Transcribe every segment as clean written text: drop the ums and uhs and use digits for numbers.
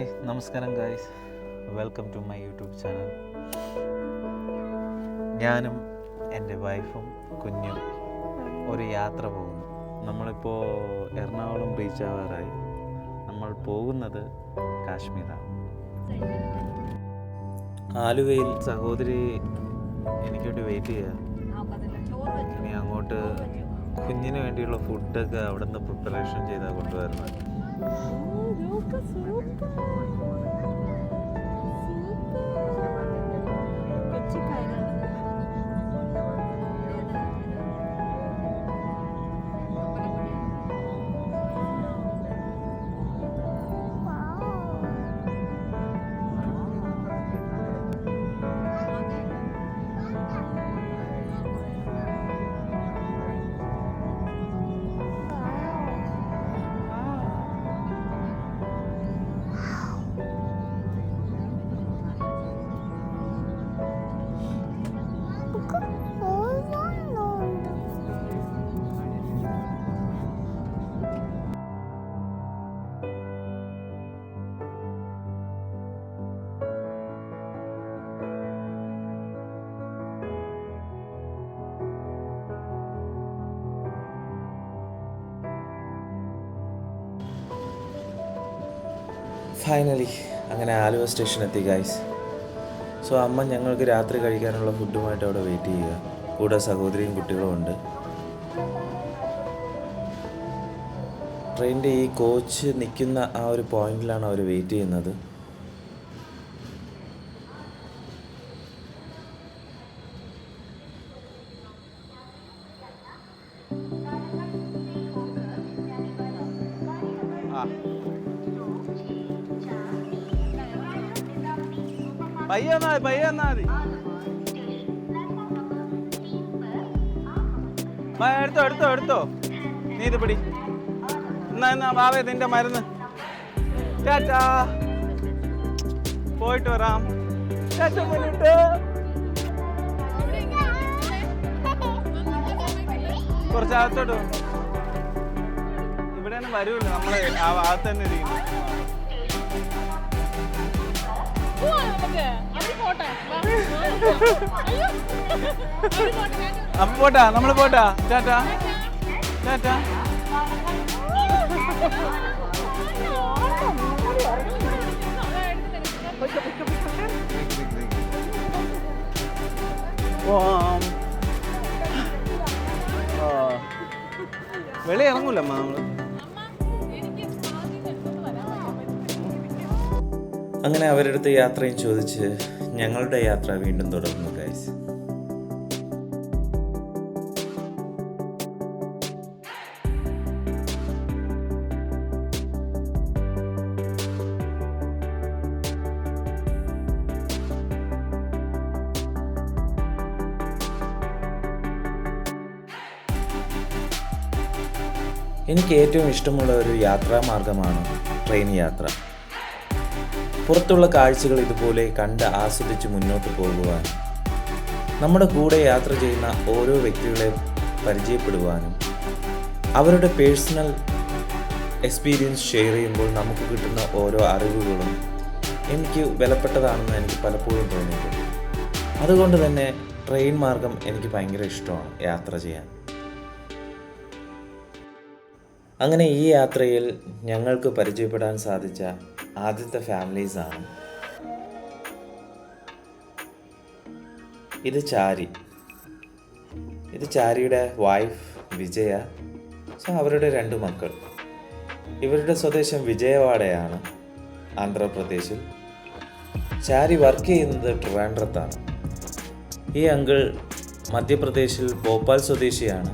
Hi നമസ്കാരം guys, welcome to my YouTube channel. ഞാനും എൻ്റെ വൈഫും കുഞ്ഞും ഒരു യാത്ര പോകുന്നു. നമ്മളിപ്പോൾ എറണാകുളം റീച്ച് ആവാറായി. നമ്മൾ പോകുന്നത് കാശ്മീരാണ്. ആലുവയിൽ സഹോദരി എനിക്ക് വേണ്ടി വെയിറ്റ് ചെയ്യുക. ഇനി അങ്ങോട്ട് കുഞ്ഞിന് വേണ്ടിയുള്ള ഫുഡൊക്കെ അവിടെ നിന്ന് പ്രിപ്പറേഷൻ ചെയ്താൽ കൊണ്ടുവരുന്നത്. ഫൈനലി അങ്ങനെ ആലുവ സ്റ്റേഷൻ എത്തി ഗൈസ്. സോ അമ്മ ഞങ്ങൾക്ക് രാത്രി കഴിക്കാനുള്ള ഫുഡുമായിട്ട് അവിടെ വെയിറ്റ് ചെയ്യുക. കൂടെ സഹോദരിയും കുട്ടികളും ഉണ്ട്. ട്രെയിനിൻ്റെ ഈ കോച്ച് നിൽക്കുന്ന ആ ഒരു പോയിന്റിലാണ് അവർ വെയിറ്റ് ചെയ്യുന്നത്. പയ്യ മതി. എടുത്തോ നീ ഇത് പിടി. എന്നാ വാവേ നിന്റെ മരുന്ന്. ടാറ്റാ, പോയിട്ട് വരാം. കുറച്ച് അകത്തോട്ട് ഇവിടെ ഒന്നും വരൂല, നമ്മളെ ആ ഭാഗത്ത് തന്നെ ഇരിക്കുന്നു. അപ്പൊ പോട്ടാ, നമ്മള് പോട്ടാ. ടാറ്റാ ടാറ്റാ. വെളി ഇറങ്ങൂലമ്മ നമ്മള്. അങ്ങനെ അവരടുത്ത് യാത്രയും ചോദിച്ച് ഞങ്ങളുടെ യാത്ര വീണ്ടും തുടർന്നു ഗൈസ്. എനിക്ക് ഏറ്റവും ഇഷ്ടമുള്ള ഒരു യാത്രാമാർഗമാണ് ട്രെയിൻ യാത്ര. പുറത്തുള്ള കാഴ്ചകൾ ഇതുപോലെ കണ്ട് ആസ്വദിച്ച് മുന്നോട്ട് പോകുവാനും നമ്മുടെ കൂടെ യാത്ര ചെയ്യുന്ന ഓരോ വ്യക്തികളെ പരിചയപ്പെടുവാനും അവരുടെ പേഴ്സണൽ എക്സ്പീരിയൻസ് ഷെയർ ചെയ്യുമ്പോൾ നമുക്ക് കിട്ടുന്ന ഓരോ അറിവുകളും എനിക്ക് വിലപ്പെട്ടതാണെന്ന് എനിക്ക് പലപ്പോഴും തോന്നിയിട്ടുണ്ട്. അതുകൊണ്ട് തന്നെ ട്രെയിൻ മാർഗം എനിക്ക് ഭയങ്കര ഇഷ്ടമാണ് യാത്ര ചെയ്യാൻ. അങ്ങനെ ഈ യാത്രയിൽ ഞങ്ങൾക്ക് പരിചയപ്പെടാൻ സാധിച്ച ആദ്യത്തെ ഫാമിലീസാണ് ഇത്. ചാരിയുടെ വൈഫ് വിജയ. സോ അവരുടെ 2 മക്കൾ. ഇവരുടെ സ്വദേശം വിജയവാഡയാണ്, ആന്ധ്രാപ്രദേശിൽ. ചാരി വർക്ക് ചെയ്യുന്നത് ട്രിവാൻഡ്രത്താണ്. ഈ അങ്കിൾ മധ്യപ്രദേശിൽ ഭോപ്പാൽ സ്വദേശിയാണ്.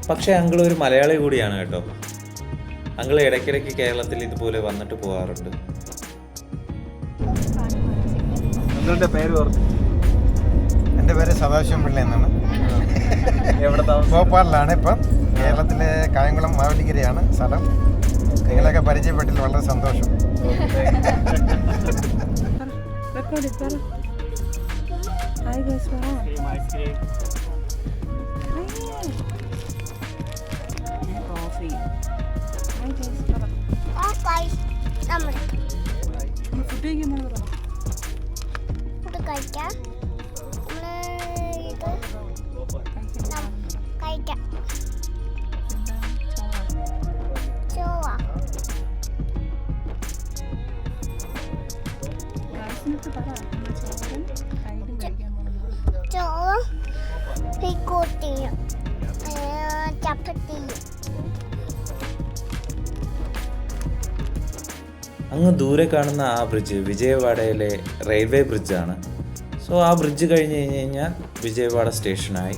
പക്ഷേ അങ്കിൾ ഒരു മലയാളി കൂടിയാണ് കേട്ടോ. അങ്കിൾ ഇടയ്ക്കിടയ്ക്ക് കേരളത്തിൽ ഇതുപോലെ വന്നിട്ട് പോകാറുണ്ട്. നിങ്ങളുടെ പേര് പറഞ്ഞു? എൻ്റെ പേര് സദാശിവം പിള്ള എന്നാണ്. ഭോപ്പാലിലാണ്. ഇപ്പം കേരളത്തിലെ കായംകുളം മാവേലിക്കരയാണ് സ്ഥലം. നിങ്ങളെയൊക്കെ പരിചയപ്പെട്ടില്ല, വളരെ സന്തോഷം. ഇത് കഴിക്കാം. കഴിക്കാം. ചോവ ചോറും പിക്കൂട്ടിയും ചപ്പത്തിയും. അങ്ങ് ദൂരെ കാണുന്ന ആ ബ്രിഡ്ജ് വിജയവാഡയിലെ റെയിൽവേ ബ്രിഡ്ജാണ്. സോ ആ ബ്രിഡ്ജ് കഴിഞ്ഞ് കഴിഞ്ഞാൽ വിജയവാഡ സ്റ്റേഷനായി.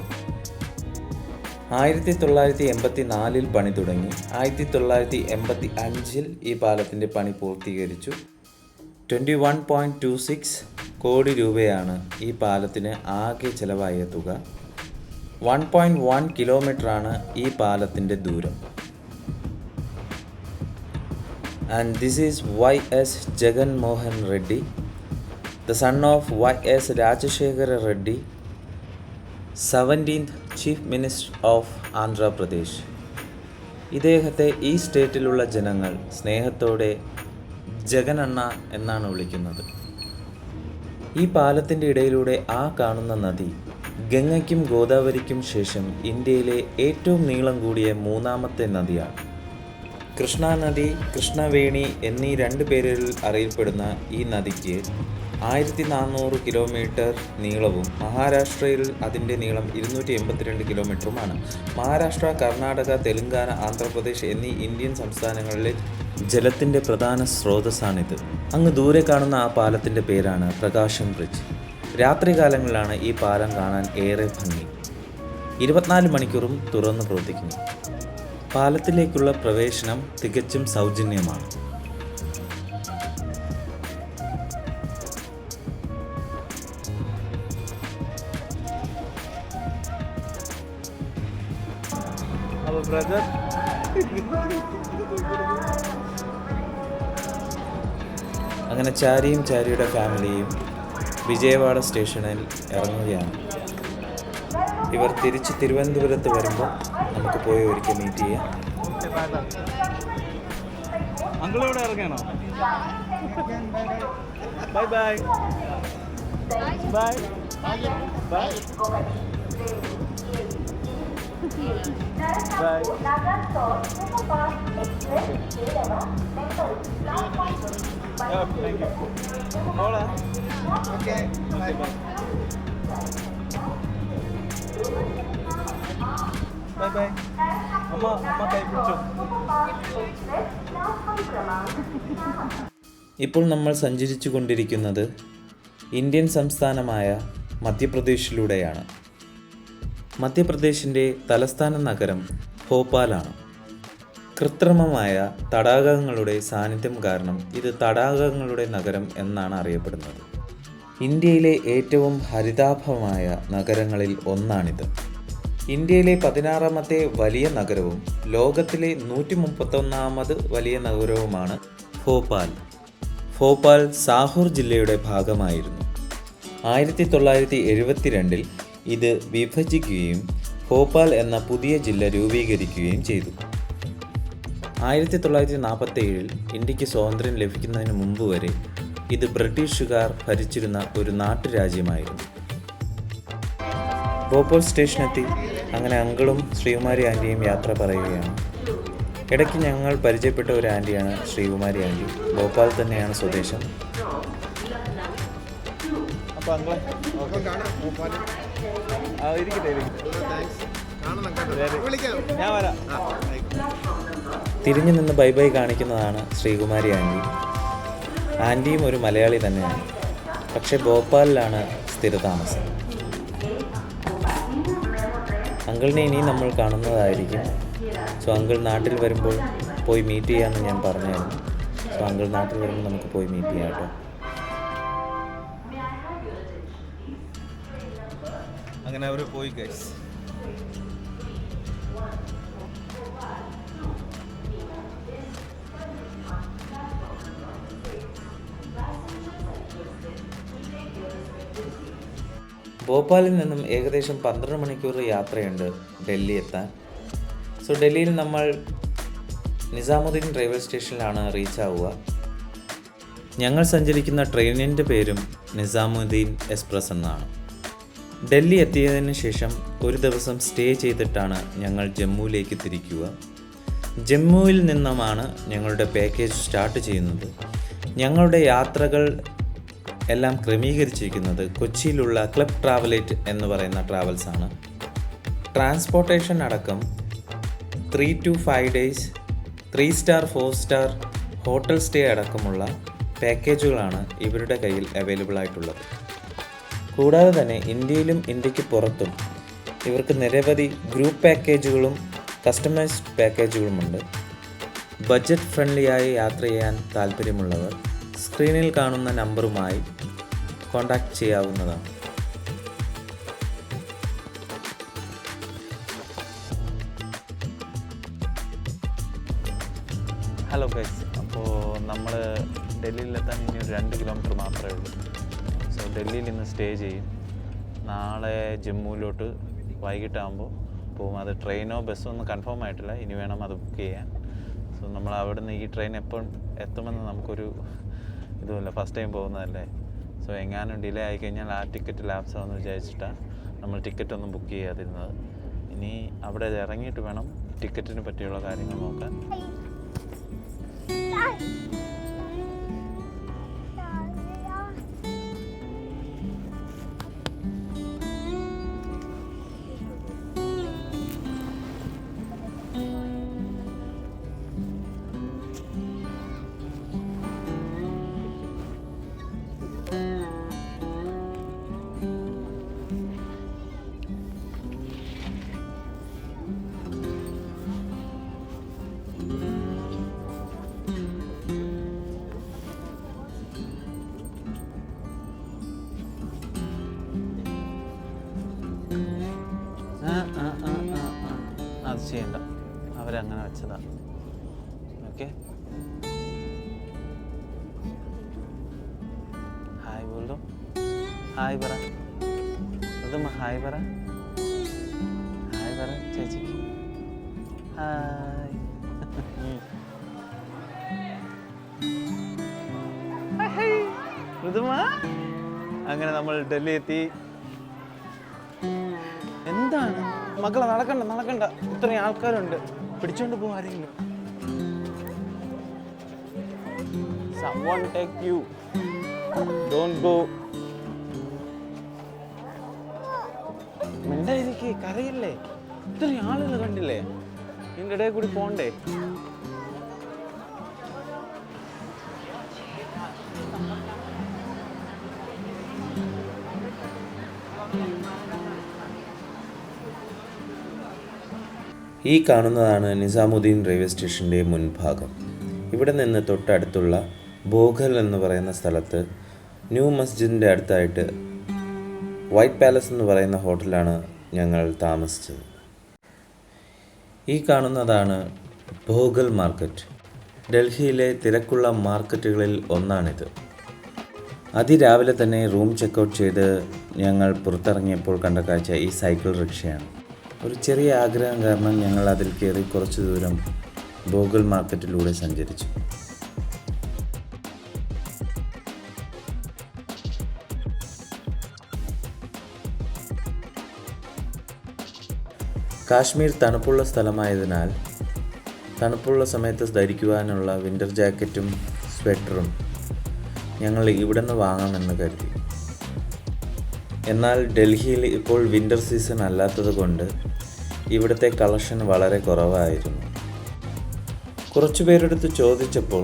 1984 പണി തുടങ്ങി. 1985 ഈ പാലത്തിൻ്റെ പണി പൂർത്തീകരിച്ചു. 21.26 കോടി രൂപയാണ് ഈ പാലത്തിന് ആകെ ചിലവായ തുക. 1.1 കിലോമീറ്ററാണ് ഈ പാലത്തിൻ്റെ ദൂരം. And this is Y.S. Jagan Mohan Reddy, the son of Y.S. Rajashekara Reddy, 17th Chief Minister of Andhra Pradesh. ഇദ്ദേഹത്തെ ഈ സ്റ്റേറ്റിലുള്ള ജനങ്ങൾ സ്നേഹത്തോടെ ജഗനണ്ണ എന്നാണ് വിളിക്കുന്നത്. ഈ പാലത്തിൻ്റെ ഇടയിലൂടെ ആ കാണുന്ന നദി ഗംഗയ്ക്കും ഗോദാവരിക്കും ശേഷം ഇന്ത്യയിലെ ഏറ്റവും നീളം കൂടിയ മൂന്നാമത്തെ നദിയാണ്. കൃഷ്ണ നദി, കൃഷ്ണവേണി എന്നീ 2 പേരിൽ അറിയപ്പെടുന്ന ഈ നദിക്ക് 1400 കിലോമീറ്റർ നീളവും മഹാരാഷ്ട്രയിൽ അതിൻ്റെ നീളം 282 കിലോമീറ്ററുമാണ്. മഹാരാഷ്ട്ര, കർണാടക, തെലുങ്കാന, ആന്ധ്രാപ്രദേശ് എന്നീ ഇന്ത്യൻ സംസ്ഥാനങ്ങളിലെ ജലത്തിൻ്റെ പ്രധാന സ്രോതസ്സാണിത്. അങ്ങ് ദൂരെ കാണുന്ന ആ പാലത്തിൻ്റെ പേരാണ് പ്രകാശം ബ്രിഡ്ജ്. രാത്രികാലങ്ങളിലാണ് ഈ പാലം കാണാൻ ഏറെ ഭംഗി. 24 മണിക്കൂറും തുറന്നു പ്രവർത്തിക്കുന്നു. പാലത്തിലേക്കുള്ള പ്രവേശനം തികച്ചും സൗജന്യമാണ്. അപ്പോൾ ബ്രദർ അങ്ങനെ ചാരിയും ചാരിയുടെ ഫാമിലിയും വിജയവാഡ സ്റ്റേഷനിൽ ഇറങ്ങുകയാണ്. ഇവർ തിരിച്ച് തിരുവനന്തപുരത്ത് വരുമ്പോൾ നമുക്ക് പോയി ഒരിക്കൽ മീറ്റ് ചെയ്യാം. അങ്കിളിവിടെ ഇറങ്ങണോ? Bye bye bye bye bye. മോളെ ബൈ ബൈ. അമ്മ കൈ പിടിച്ചോ. ഇപ്പോൾ നമ്മൾ സഞ്ചരിച്ചു കൊണ്ടിരിക്കുന്നത് ഇന്ത്യൻ സംസ്ഥാനമായ മധ്യപ്രദേശിലൂടെയാണ്. മധ്യപ്രദേശിൻ്റെ തലസ്ഥാന നഗരം ഭോപ്പാലാണ്. കൃത്രിമമായ തടാകങ്ങളുടെ സാന്നിധ്യം കാരണം ഇത് തടാകങ്ങളുടെ നഗരം എന്നാണ് അറിയപ്പെടുന്നത്. ഇന്ത്യയിലെ ഏറ്റവും ഹരിതാഭമായ നഗരങ്ങളിൽ ഒന്നാണിത്. ഇന്ത്യയിലെ 16ാമത്തെ വലിയ നഗരവും ലോകത്തിലെ 131ാമത് വലിയ നഗരവുമാണ് ഭോപ്പാൽ. ഭോപ്പാൽ സാഹൂർ ജില്ലയുടെ ഭാഗമായിരുന്നു. 1972 ഇത് വിഭജിക്കുകയും ഭോപ്പാൽ എന്ന പുതിയ ജില്ല രൂപീകരിക്കുകയും ചെയ്തു. 1947 ഇന്ത്യക്ക് സ്വാതന്ത്ര്യം ലഭിക്കുന്നതിന് മുമ്പ് വരെ ഇത് ബ്രിട്ടീഷുകാർ ഭരിച്ചിരുന്ന ഒരു നാട്ടുരാജ്യമായിരുന്നു. ഭോപ്പാൽ സ്റ്റേഷനെത്തി. അങ്ങനെ അങ്കിളും ശ്രീകുമാരി ആൻറ്റിയും യാത്ര പറയുകയാണ്. ഇടയ്ക്ക് ഞങ്ങൾ പരിചയപ്പെട്ട ഒരു ആൻറ്റിയാണ് ശ്രീകുമാരി ആൻറ്റി. ഭോപ്പാൽ തന്നെയാണ് സ്വദേശം. അപ്പോൾ അങ്കിളെ ഇരിക്കട്ടെ. ഞാൻ വരാം. തിരിഞ്ഞു നിന്ന് ബൈ ബൈ കാണിക്കുന്നതാണ് ശ്രീകുമാരി ആൻറ്റി. ആൻറ്റിയും ഒരു മലയാളി തന്നെയാണ്, പക്ഷേ ഭോപ്പാലിലാണ് സ്ഥിരതാമസം. അങ്കിളിനെ ഇനി നമ്മൾ കാണുന്നതായിരിക്കും. സോ അങ്കിൾ നാട്ടിൽ വരുമ്പോൾ പോയി മീറ്റ് ചെയ്യാമെന്ന് ഞാൻ പറഞ്ഞായിരുന്നു. സോ അങ്കിൾ നാട്ടിൽ വരുമ്പോൾ നമുക്ക് പോയി മീറ്റ് ചെയ്യാം കേട്ടോ. അങ്ങനെ അവർ പോയി ഗൈസ്. ഭോപ്പാലിൽ നിന്നും ഏകദേശം 12 മണിക്കൂർ യാത്രയുണ്ട് ഡൽഹി എത്താൻ. സോ ഡൽഹിയിൽ നമ്മൾ നിസാമുദ്ദീൻ റെയിൽവേ സ്റ്റേഷനിലാണ് റീച്ച് ആവുക. ഞങ്ങൾ സഞ്ചരിക്കുന്ന ട്രെയിനിൻ്റെ പേരും നിസാമുദ്ദീൻ എക്സ്പ്രസ് എന്നാണ്. ഡൽഹി എത്തിയതിന് ശേഷം ഒരു ദിവസം സ്റ്റേ ചെയ്തിട്ടാണ് ഞങ്ങൾ ജമ്മുവിലേക്ക് തിരിക്കുക. ജമ്മുവിൽ നിന്നുമാണ് ഞങ്ങളുടെ പാക്കേജ് സ്റ്റാർട്ട് ചെയ്യുന്നത്. ഞങ്ങളുടെ യാത്രകൾ എല്ലാം ക്രമീകരിച്ചിരിക്കുന്നത് കൊച്ചിയിലുള്ള ക്ലബ് ട്രാവലേറ്റ് എന്ന് പറയുന്ന ട്രാവൽസാണ്. ട്രാൻസ്പോർട്ടേഷൻ അടക്കം 3 to 5 days 3 star 4 star hotel stay അടക്കമുള്ള പാക്കേജുകളാണ് ഇവരുടെ കയ്യിൽ അവൈലബിൾ ആയിട്ടുള്ളത്. കൂടാതെ തന്നെ ഇന്ത്യയിലും ഇന്ത്യക്ക് പുറത്തും ഇവർക്ക് നിരവധി ഗ്രൂപ്പ് പാക്കേജുകളും കസ്റ്റമൈസ്ഡ് പാക്കേജുകളുമുണ്ട്. ബഡ്ജറ്റ് ഫ്രണ്ട്ലിയായി യാത്ര ചെയ്യാൻ താല്പര്യമുള്ളവർ സ്ക്രീനിൽ കാണുന്ന നമ്പറുമായി കോൺടാക്റ്റ് ചെയ്യാവുന്നതാണ്. ഹലോ ഗൈസ്, അപ്പോൾ നമ്മൾ ഡൽഹിയിലെത്താൻ ഇനി ഒരു 2 കിലോമീറ്റർ മാത്രമേ ഉള്ളൂ. സോ ഡൽഹിയിൽ ഇന്ന് സ്റ്റേ ചെയ്യും. നാളെ ജമ്മുവിലോട്ട് വൈകിട്ടാകുമ്പോൾ പോകും. അത് ട്രെയിനോ ബസ്സോ ഒന്നും കൺഫേം ആയിട്ടില്ല, ഇനി വേണം അത് ബുക്ക് ചെയ്യാൻ. സോ നമ്മൾ അവിടെ നിന്ന് ഈ ട്രെയിൻ എപ്പോൾ എത്തുമെന്ന് നമുക്കൊരു ഇതുമില്ല, ഫസ്റ്റ് ടൈം പോകുന്നതല്ലേ. സോ എങ്ങാനും ഡിലേ ആയിക്കഴിഞ്ഞാൽ ആ ടിക്കറ്റ് ലാപ്സ് ആവുമെന്ന് വിചാരിച്ചിട്ടാണ് നമ്മൾ ടിക്കറ്റൊന്നും ബുക്ക് ചെയ്യാതിരുന്നത്. ഇനി അവിടെ ഇറങ്ങിയിട്ട് വേണം ടിക്കറ്റിനെ പറ്റിയുള്ള കാര്യങ്ങൾ നോക്കാൻ. അത് ചെയ്യണ്ട, അവരങ്ങനെ വെച്ചതാണ്. ഓക്കെ, ഹായ് ബോലോ, ഹായ് പറ, അതുമ്മ ഹായ് പറ, ഹായ് പറ ചേച്ചിക്ക്, ഹായ്. ഋതുമ, അങ്ങനെ നമ്മൾ ഡൽഹി എത്തി. എന്താണ് മക്കളെ, നടക്കണ്ട, ഇത്രയും ആൾക്കാരുണ്ട്, പിടിച്ചോണ്ട് പോകും ആരെങ്കിലും. Someone take you. Don't go. മിണ്ടായിരിക്കേ, കരയില്ലേ, ഇത്രയും ആളുകൾ കണ്ടില്ലേ, ഇതിൻ്റെ ഇടയിൽ കൂടി പോണ്ടേ. ഈ കാണുന്നതാണ് നിസാമുദ്ദീൻ റെയിൽവേ സ്റ്റേഷൻ്റെ മുൻഭാഗം. ഇവിടെ നിന്ന് തൊട്ടടുത്തുള്ള ബോഗൽ എന്ന് പറയുന്ന സ്ഥലത്ത് ന്യൂ മസ്ജിദിൻ്റെ അടുത്തായിട്ട് വൈറ്റ് പാലസ് എന്ന് പറയുന്ന ഹോട്ടലാണ് ഞങ്ങൾ താമസിച്ചത്. ഈ കാണുന്നതാണ് ബോഗൽ മാർക്കറ്റ്. ഡൽഹിയിലെ തിരക്കുള്ള മാർക്കറ്റുകളിൽ ഒന്നാണിത്. അതിരാവിലെ തന്നെ റൂം ചെക്കൗട്ട് ചെയ്ത് ഞങ്ങൾ പുറത്തിറങ്ങിയപ്പോൾ കണ്ട കാഴ്ച ഈ സൈക്കിൾ റിക്ഷയാണ്. ഒരു ചെറിയ ആഗ്രഹം കാരണം ഞങ്ങൾ അതിൽ കയറി കുറച്ച് ദൂരം ബോഗൽ മാർക്കറ്റിലൂടെ സഞ്ചരിച്ചു. കാശ്മീർ തണുപ്പുള്ള സ്ഥലമായതിനാൽ തണുപ്പുള്ള സമയത്ത് ധരിക്കുവാനുള്ള വിൻ്റർ ജാക്കറ്റും സ്വെറ്ററും ഞങ്ങൾ ഇവിടെ നിന്ന് വാങ്ങാമെന്ന് കരുതി. എന്നാൽ ഡൽഹിയിൽ ഇപ്പോൾ വിൻ്റർ സീസൺ അല്ലാത്തത് കൊണ്ട് ഇവിടുത്തെ കളക്ഷൻ വളരെ കുറവായിരുന്നു. കുറച്ചു പേരെടുത്ത് ചോദിച്ചപ്പോൾ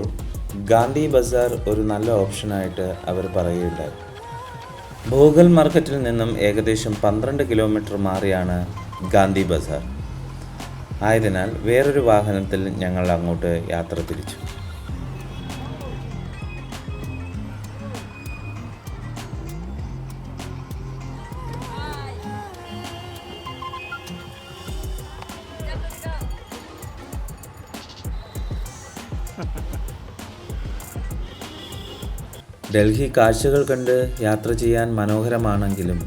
ഗാന്ധി ബസാർ ഒരു നല്ല ഓപ്ഷനായിട്ട് അവർ പറയുകയുണ്ടായി. ബോഗൽ മാർക്കറ്റിൽ നിന്നും ഏകദേശം 12 കിലോമീറ്റർ മാറിയാണ് ഗാന്ധി ബസാർ. ആയതിനാൽ വേറൊരു വാഹനത്തിൽ ഞങ്ങൾ അങ്ങോട്ട് യാത്ര തിരിച്ചു. ഡൽഹി കാഴ്ചകൾ കണ്ട് യാത്ര ചെയ്യാൻ മനോഹരമാണെങ്കിലും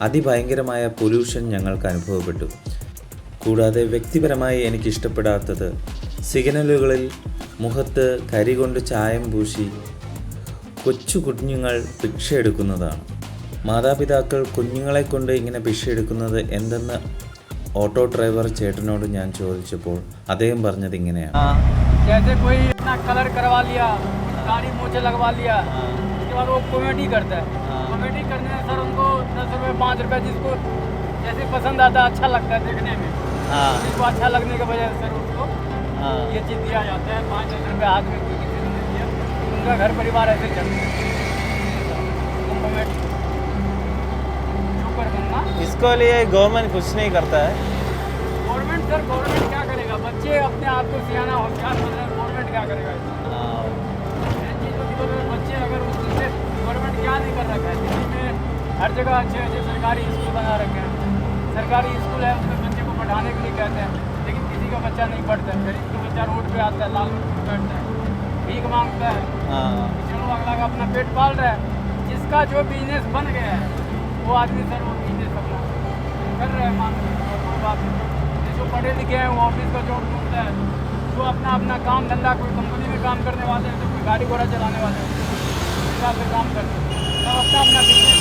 അതിഭയങ്കരമായ പൊല്യൂഷൻ ഞങ്ങൾക്ക് അനുഭവപ്പെട്ടു. കൂടാതെ വ്യക്തിപരമായി എനിക്കിഷ്ടപ്പെടാത്തത് സിഗ്നലുകളിൽ മുഖത്ത് കരി കൊണ്ട് ചായം പൂശി കൊച്ചു കുഞ്ഞുങ്ങൾ ഭിക്ഷ എടുക്കുന്നതാണ്. മാതാപിതാക്കൾ കുഞ്ഞുങ്ങളെ കൊണ്ട് ഇങ്ങനെ ഭിക്ഷ എടുക്കുന്നത് എന്തെന്ന് ഓട്ടോ ഡ്രൈവർ ചേട്ടനോട് ഞാൻ ചോദിച്ചപ്പോൾ അദ്ദേഹം പറഞ്ഞത് ഇങ്ങനെയാണ്. जैसे कोई अपना कलर करवा लिया, दाढ़ी मूछे लगवा लिया, उसके बाद वो कॉमेडी करता है. कॉमेडी करने में सर उनको 10 रुपये 5 रुपये जिसको जैसे पसंद आता है, अच्छा लगता है देखने में, जिसको अच्छा लगने की वजह से सर उसको ये चीज़ दिया जाता है. 5-10 रुपये हाथ में कोई किसी ने दिया, उनका घर परिवार ऐसे चलता है. कॉमेडी ऊपर बनना. इसको लिए गवर्नमेंट कुछ नहीं करता है. गवर्नमेंट सर गवर्नमेंट क्या करेगा? बच्चे अपने आप को सियाना होशियार बन रहे हैं, गवर्नमेंट क्या करेगा? बच्चे अगर उस चीज़ से गवर्नमेंट क्या नहीं कर रखा है. दिल्ली में हर जगह अच्छे अच्छे सरकारी स्कूल बना रखे हैं. सरकारी स्कूल है, उसमें बच्चे को पढ़ाने के लिए कहते हैं, लेकिन किसी का बच्चा नहीं पढ़ता है. गरीब का बच्चा रोड पे आता है, लाल बैठता है, भीख मांगता है. चलो अगला का अपना पेट पाल रहा है. जिसका जो बिजनेस बन गया है वो आदमी सर वो बिजनेस अपना कर रहे हैं, मान कोई बात नहीं. जो पढ़े लिखे हैं वो ऑफिस का जॉब ढूंढता है, जो अपना अपना काम धंधा कोई कंपनी में काम करने वाले हैं, जो कोई गाड़ी घोड़ा चलाने वाले हैं, हिसाब से काम करते हैं. सब अपना अपना बिजनेस.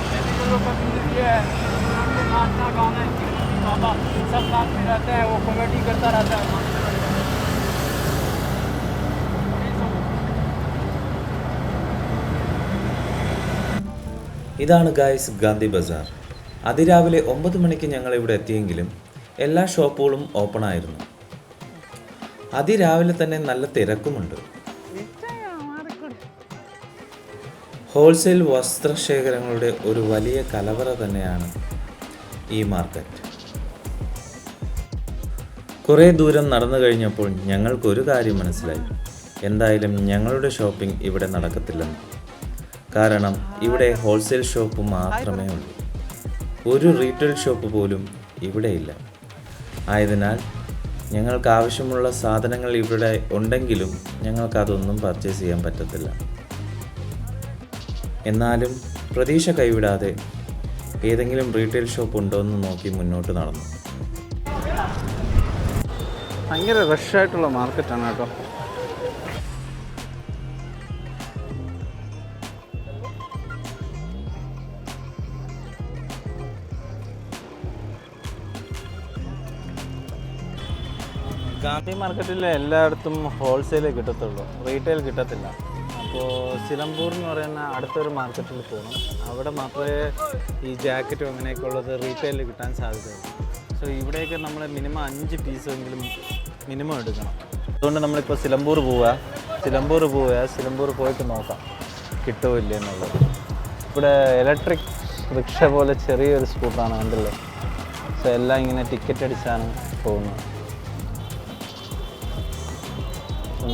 जैसे जो लोग का बिजनेस ये है, नाचना गाना बाबा सब साथ में रहते हैं, वो कॉमेडी करता रहता है. ഇതാണ് ഗായ്സ് ഗാന്ധി ബസാർ. അതിരാവിലെ 9 മണിക്ക് ഞങ്ങൾ ഇവിടെ എത്തിയെങ്കിലും എല്ലാ ഷോപ്പുകളും ഓപ്പൺ ആയിരുന്നു. അതിരാവിലെ തന്നെ നല്ല തിരക്കുമുണ്ട്. ഹോൾസെയിൽ വസ്ത്രശേഖരങ്ങളുടെ ഒരു വലിയ കലവറ തന്നെയാണ് ഈ മാർക്കറ്റ്. കുറേ ദൂരം നടന്നു കഴിഞ്ഞപ്പോൾ ഞങ്ങൾക്കൊരു കാര്യം മനസ്സിലായി. എന്തായാലും ഞങ്ങളുടെ ഷോപ്പിംഗ് ഇവിടെ നടക്കത്തില്ലെന്ന്. കാരണം ഇവിടെ ഹോൾസെയിൽ ഷോപ്പ് മാത്രമേ ഉള്ളൂ. ഒരു റീറ്റെയിൽ ഷോപ്പ് പോലും ഇവിടെയില്ല. ആയതിനാൽ ഞങ്ങൾക്ക് ആവശ്യമുള്ള സാധനങ്ങൾ ഇവിടെ ഉണ്ടെങ്കിലും ഞങ്ങൾക്കതൊന്നും പർച്ചേസ് ചെയ്യാൻ പറ്റത്തില്ല. എന്നാലും പ്രതീക്ഷ കൈവിടാതെ ഏതെങ്കിലും റീറ്റെയിൽ ഷോപ്പ് ഉണ്ടോ എന്ന് നോക്കി മുന്നോട്ട് നടന്നു. ഭയങ്കര റഷായിട്ടുള്ള മാർക്കറ്റാണ് കേട്ടോ. ഗാന്ധി മാർക്കറ്റിൽ എല്ലായിടത്തും ഹോൾസെയിൽ കിട്ടത്തുള്ളൂ, റീറ്റെയിൽ കിട്ടത്തില്ല. അപ്പോൾ സിലമ്പൂർ എന്ന് പറയുന്ന അടുത്തൊരു മാർക്കറ്റിൽ പോകണം. അവിടെ മാത്രമേ ഈ ജാക്കറ്റും അങ്ങനെയൊക്കെ ഉള്ളത് റീറ്റെയിലിൽ കിട്ടാൻ സാധ്യതയുള്ളൂ. സോ ഇവിടെയൊക്കെ നമ്മൾ മിനിമം 5 പീസെങ്കിലും മിനിമം എടുക്കണം. അതുകൊണ്ട് നമ്മളിപ്പോൾ സിലമ്പൂർ പോയിട്ട് നോക്കാം കിട്ടുമോ ഇല്ലേ എന്നുള്ളത്. ഇവിടെ ഇലക്ട്രിക് റിക്ഷ പോലെ ചെറിയൊരു സ്കൂട്ടറാണ് കണ്ടല്ലേ. സോ എല്ലാം ഇങ്ങനെ ടിക്കറ്റ് അടിച്ചാണ് പോകുന്നത്.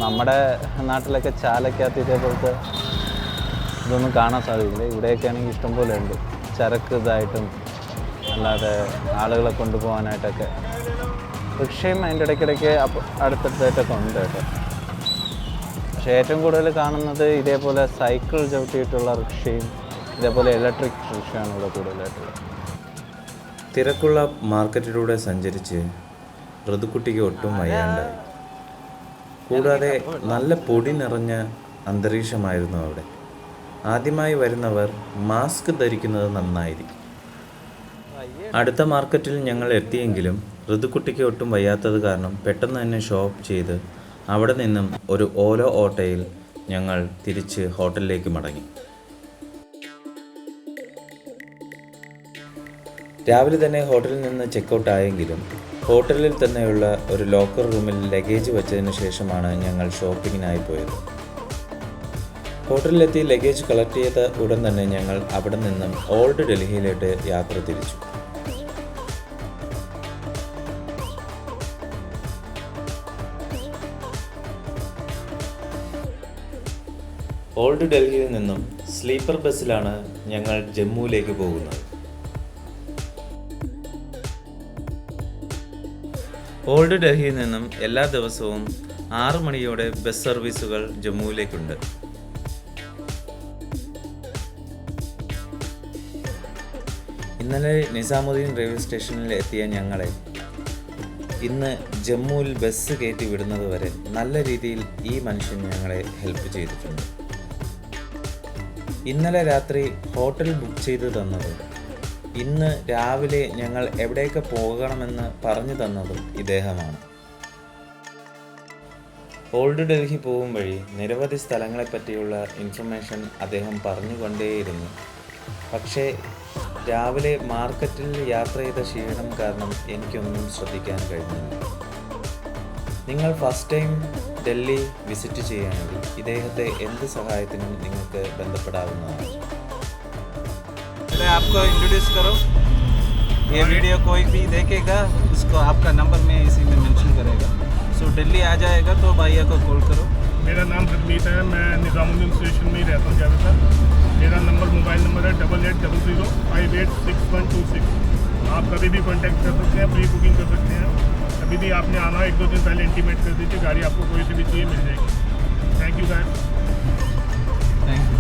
നമ്മുടെ നാട്ടിലൊക്കെ ചാലക്കകത്ത് ഇതേപോലത്തെ ഇതൊന്നും കാണാൻ സാധിക്കില്ല. ഇവിടെയൊക്കെ ആണെങ്കിൽ ഇഷ്ടംപോലെ ഉണ്ട്. ചരക്ക് ഇതായിട്ടും അല്ലാതെ ആളുകളെ കൊണ്ടുപോകാനായിട്ടൊക്കെ റിക്ഷയും അതിൻ്റെ ഇടയ്ക്കിടയ്ക്ക് അടുത്തടുത്തായിട്ടൊക്കെ ഉണ്ട് കേട്ടോ. പക്ഷേ ഏറ്റവും കൂടുതൽ കാണുന്നത് ഇതേപോലെ സൈക്കിൾ ചവിട്ടിയിട്ടുള്ള റിക്ഷയും ഇതേപോലെ ഇലക്ട്രിക് റിക്ഷയാണ് ഇവിടെ കൂടുതലായിട്ടുള്ളത്. തിരക്കുള്ള മാർക്കറ്റിലൂടെ സഞ്ചരിച്ച് ഋതുക്കുട്ടിക്ക് ഒട്ടും വയ്യാണ്ടായി. കൂടാതെ നല്ല പൊടി നിറഞ്ഞ അന്തരീക്ഷമായിരുന്നു അവിടെ. ആദ്യമായി വരുന്നവർ മാസ്ക് ധരിക്കുന്നത് നന്നായിരിക്കും. അടുത്ത മാർക്കറ്റിൽ ഞങ്ങൾ എത്തിയെങ്കിലും ഋതുക്കുട്ടിക്ക് ഒട്ടും വയ്യാത്തത് കാരണം പെട്ടെന്ന് തന്നെ ഷോപ്പ് ചെയ്ത് അവിടെ നിന്നും ഒരു ഓലോ ഓട്ടോയിൽ ഞങ്ങൾ തിരിച്ച് ഹോട്ടലിലേക്ക് മടങ്ങി. രാവിലെ തന്നെ ഹോട്ടലിൽ നിന്ന് ചെക്കൗട്ട് ആയെങ്കിലും ഹോട്ടലിൽ തന്നെയുള്ള ഒരു ലോക്കർ റൂമിൽ ലഗേജ് വെച്ചതിന് ശേഷമാണ് ഞങ്ങൾ ഷോപ്പിങ്ങിനായി പോയത്. ഹോട്ടലിലെത്തി ലഗേജ് കളക്ട് ചെയ്ത ഉടൻ തന്നെ ഞങ്ങൾ അവിടെ നിന്നും ഓൾഡ് ഡൽഹിയിലേക്ക് യാത്ര തിരിച്ചു. ഓൾഡ് ഡൽഹിയിൽ നിന്നും സ്ലീപ്പർ ബസ്സിലാണ് ഞങ്ങൾ ജമ്മുവിലേക്ക് പോകുന്നത്. ഓൾഡ് ഡൽഹിയിൽ നിന്നും എല്ലാ ദിവസവും 6 മണിയോടെ ബസ് സർവീസുകൾ ജമ്മുവിലേക്കുണ്ട്. ഇന്നലെ നിസാമുദ്ദീൻ റെയിൽവേ സ്റ്റേഷനിൽ എത്തിയ ഞങ്ങളെ ഇന്ന് ജമ്മുവിൽ ബസ് കയറ്റി വിടുന്നത് വരെ നല്ല രീതിയിൽ ഈ മനുഷ്യൻ ഞങ്ങളെ ഹെൽപ്പ് ചെയ്തിട്ടുണ്ട്. ഇന്നലെ രാത്രി ഹോട്ടൽ ബുക്ക് ചെയ്ത് തന്നതും ഇന്ന് രാവിലെ ഞങ്ങൾ എവിടേക്ക് പോകണമെന്ന് പറഞ്ഞു തന്നതും ഇദ്ദേഹമാണ്. ഓൾഡ് ഡൽഹി പോകും വഴി നിരവധി സ്ഥലങ്ങളെപ്പറ്റിയുള്ള ഇൻഫർമേഷൻ അദ്ദേഹം പറഞ്ഞുകൊണ്ടേയിരുന്നു. പക്ഷേ രാവിലെ മാർക്കറ്റിൽ യാത്ര ചെയ്ത ക്ഷീണം കാരണം എനിക്കൊന്നും ശ്രദ്ധിക്കാൻ കഴിഞ്ഞില്ല. നിങ്ങൾ ഫസ്റ്റ് ടൈം ഡൽഹി വിസിറ്റ് ചെയ്യുകയാണെങ്കിൽ ഇദ്ദേഹത്തെ എന്ത് സഹായത്തിനും നിങ്ങൾക്ക് ബന്ധപ്പെടാവുന്നതാണ്. पहले आपको इंट्रोड्यूस करो. ये वीडियो कोई भी देखेगा उसको आपका नंबर में इसी में मेंशन करेगा. सो दिल्ली आ जाएगा तो भैया को कॉल करो. मेरा नाम हरमीत है, मैं निज़ामुद्दीन स्टेशन में ही रहता हूँ ज़्यादातर. मेरा मोबाइल नंबर है 8800586126. आप कभी भी कांटेक्ट कर सकते हैं, प्री बुकिंग कर सकते हैं. कभी भी आपने आना हो 1-2 दिन पहले इंटीमेट कर दीजिए, गाड़ी आपको कोई सी भी चाहिए मिल जाएगी. Thank you guys. Thank you.